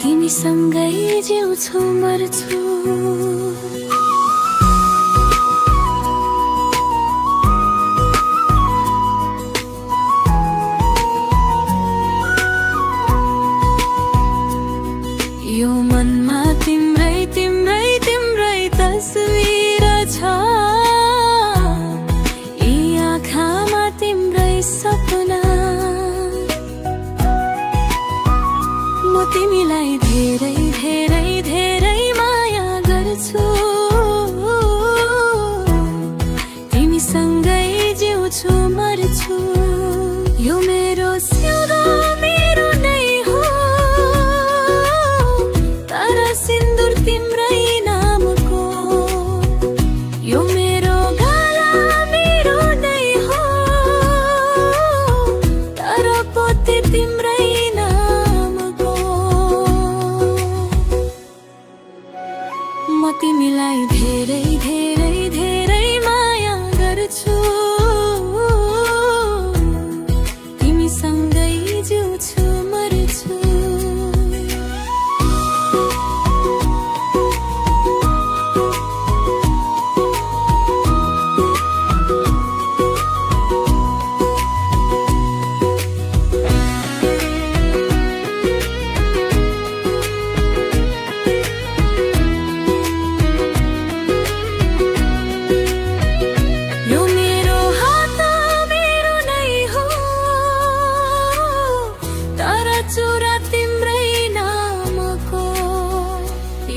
तिमीसँगै जिउँछु मर्छु। यो मनमा तिम्रै तिम्रै तिम्रै तस्बिर छ, यी आँखामा तिम्रै सपना। म तिमीलाई धेरै धेरै धेरै माया गर्छु, तिमीसँगै जिउँछु मर्छु। यो मेरो सिउँदो मेरो नै हो, तर सिन्दुर तिम्रै नामको। यो मेरो गाला मेरो नै हो, तर पोते तिम्रै नामको। म तिमीलाई धेरै धेरै धेरै माया गर्छु, तिमीसँगै जिउँछु मर्छु। यो मेरो हात मेरो नै हो, तर चुरा तिम्रै नामको।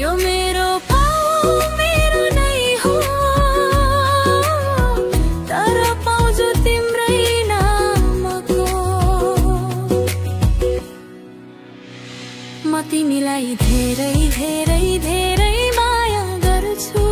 यो मेरो पाउ मेरो नै हो, तर पाउँछु तिम्रै नामको। म तिमीलाई धेरै धेरै धेरै माया गर्छु,